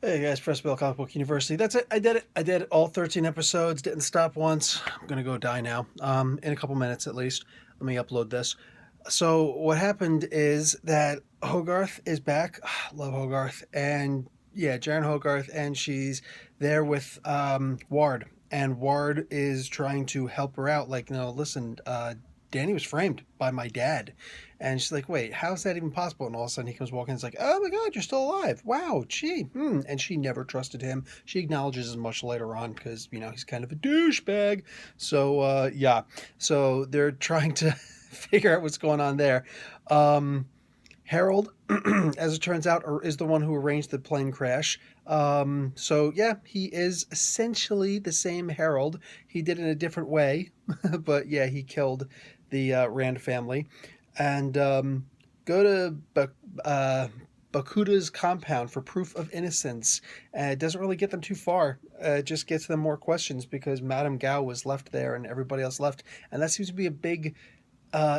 Hey guys, Press Bell Comic Book University. That's it. I did it. I did it. All 13 episodes. Didn't stop once. I'm gonna go die now. In a couple minutes at least. Let me upload this. So what happened is that Hogarth is back. Love Hogarth, and yeah, Jaren Hogarth, and she's there with Ward, and Ward is trying to help her out. Like, listen, Danny was framed by my dad. And she's like, wait, how's that even possible? And all of a sudden he comes walking and it's like, oh my God, you're still alive. Wow, gee. And she never trusted him. She acknowledges as much later on because, he's kind of a douchebag. So, yeah. So they're trying to figure out what's going on there. Harold, as it turns out, is the one who arranged the plane crash. So yeah, he is essentially the same Harold. He did it in a different way, but yeah, he killed the Rand family. And go to Bakuda's compound for proof of innocence. It doesn't really get them too far. It just gets them more questions because Madame Gao was left there and everybody else left. And that seems to be a big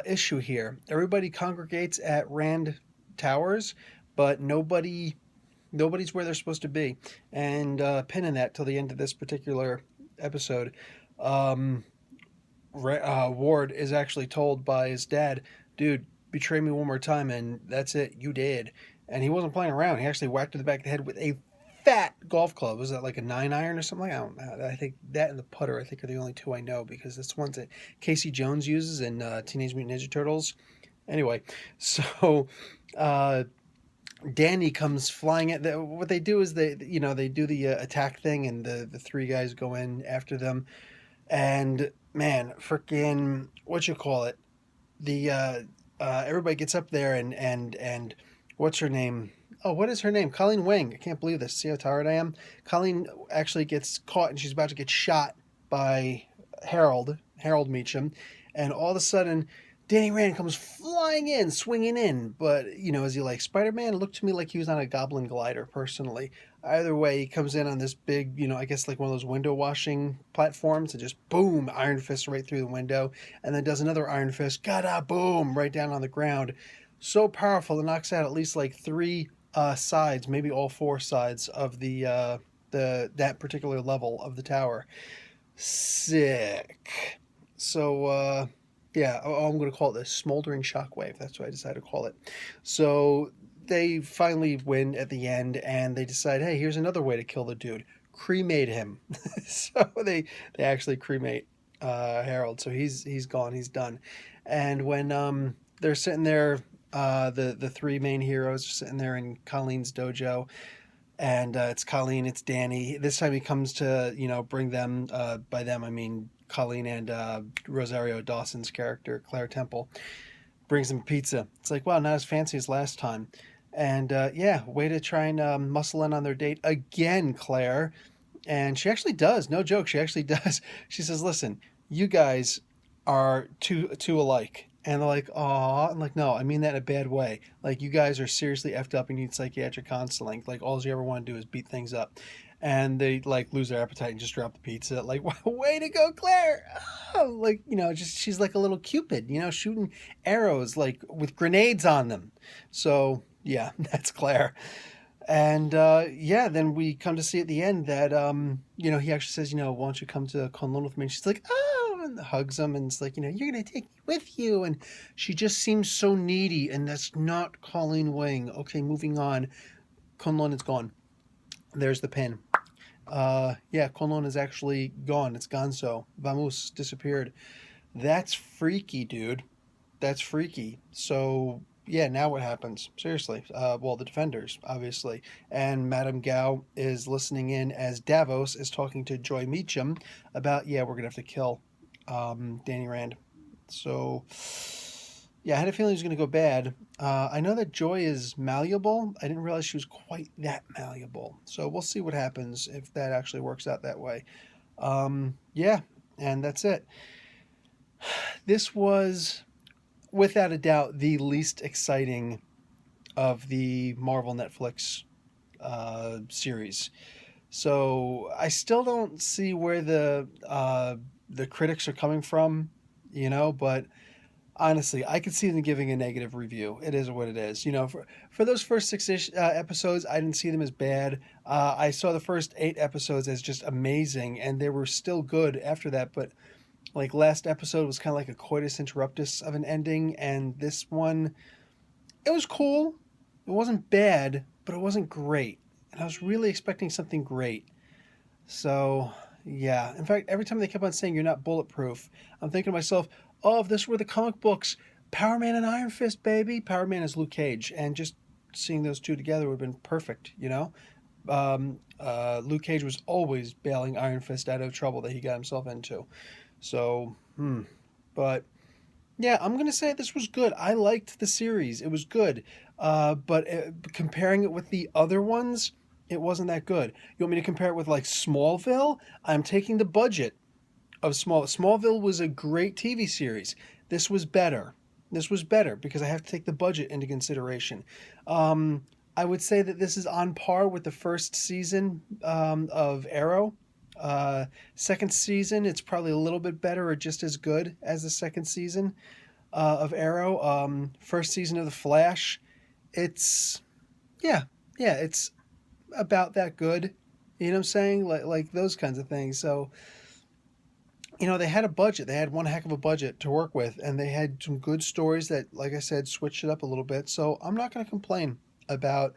issue here. Everybody congregates at Rand Towers, but nobody's where they're supposed to be. And pinning that till the end of this particular episode, um, Ward is actually told by his dad, "Dude, betray me one more time, and that's it. You did." And he wasn't playing around. He actually whacked her in the back of the head with a fat golf club. Was that like a 9 iron or something? I don't know. I think that and the putter, I think, are the only two I know because that's the ones that Casey Jones uses in Teenage Mutant Ninja Turtles. Anyway, so uh, Danny comes flying at what they do is they do the attack thing, and the three guys go in after them, and man, freaking what you call it, the everybody gets up there, and what's her name? Oh, what is her name? Colleen Wing. I can't believe this. See how tired I am. Colleen actually gets caught, and she's about to get shot by Harold Meacham, and all of a sudden, Danny Rand comes flying in, swinging in. But is he like Spider-Man? It looked to me like he was on a Goblin glider. Personally, either way, he comes in on this big, I guess like one of those window washing platforms, and just boom, Iron Fist right through the window, and then does another Iron Fist, gada boom, right down on the ground. So powerful, it knocks out at least like three sides, maybe all four sides of the that particular level of the tower. Sick. So yeah, I'm going to call it the smoldering shockwave. That's what I decided to call it. So they finally win at the end, and they decide, hey, here's another way to kill the dude: cremate him. So they actually cremate Harold. So he's gone. He's done. And when they're sitting there, the three main heroes are sitting there in Colleen's dojo, and it's Colleen, it's Danny. This time he comes to bring them. By them I mean Colleen and Rosario Dawson's character Claire Temple brings them pizza. It's like, wow, not as fancy as last time. And yeah, way to try and muscle in on their date again, Claire. And she actually does. No joke. She actually does. She says, "Listen, you guys are two alike." And they're like, "Aw." I'm like, "No, I mean that in a bad way. Like, you guys are seriously effed up and need psychiatric counseling. Like, all you ever want to do is beat things up." And they like lose their appetite and just drop the pizza. Like, way to go, Claire! Oh, like, just she's like a little Cupid, shooting arrows like with grenades on them. So yeah, that's Claire. And yeah, then we come to see at the end that he actually says, "Why don't you come to Kunlun with me?" And she's like, "Oh," and hugs him, and it's like, "You're gonna take me with you." And she just seems so needy, and that's not Colleen Wing. Okay, moving on. Kunlun is gone. There's the pin. Yeah, Kunlun is actually gone. It's Gonzo. Vamos disappeared. That's freaky, dude. That's freaky. So yeah, now what happens? Seriously. Well, the defenders, obviously, and Madame Gao is listening in as Davos is talking to Joy Meacham about, yeah, we're gonna have to kill Danny Rand. So yeah, I had a feeling it was gonna go bad. I know that Joy is malleable. I didn't realize she was quite that malleable. So we'll see what happens if that actually works out that way. Yeah, and that's it. This was without a doubt the least exciting of the Marvel Netflix series. So I still don't see where the critics are coming from, but Honestly, I could see them giving a negative review. It is what it is. For those first six-ish episodes, I didn't see them as bad. I saw the first 8 episodes as just amazing, and they were still good after that. But like last episode was kind of like a coitus interruptus of an ending, and this one, it was cool. It wasn't bad, but it wasn't great. And I was really expecting something great. So, yeah. In fact, every time they kept on saying you're not bulletproof, I'm thinking to myself, oh, if this were the comic books, Power Man and Iron Fist, baby. Power Man is Luke Cage, and just seeing those two together would have been perfect, Luke Cage was always bailing Iron Fist out of trouble that he got himself into. So, but yeah, I'm gonna say this was good. I liked the series; it was good. But comparing it with the other ones, it wasn't that good. You want me to compare it with like Smallville? I'm taking the budget of Smallville was a great TV series. This was better. This was better because I have to take the budget into consideration. I would say that this is on par with the first season of Arrow. Second season, it's probably a little bit better or just as good as the second season of Arrow. First season of The Flash, it's yeah, yeah, it's about that good. You know what I'm saying? Like those kinds of things. So they had a budget. They had one heck of a budget to work with, and they had some good stories that, like I said, switched it up a little bit. So I'm not going to complain about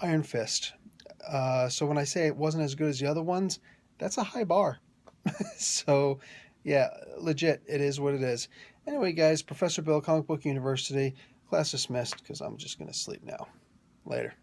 Iron Fist. So when I say it wasn't as good as the other ones, that's a high bar. So, yeah, legit, it is what it is. Anyway, guys, Professor Bill, Comic Book University, class dismissed because I'm just going to sleep now. Later.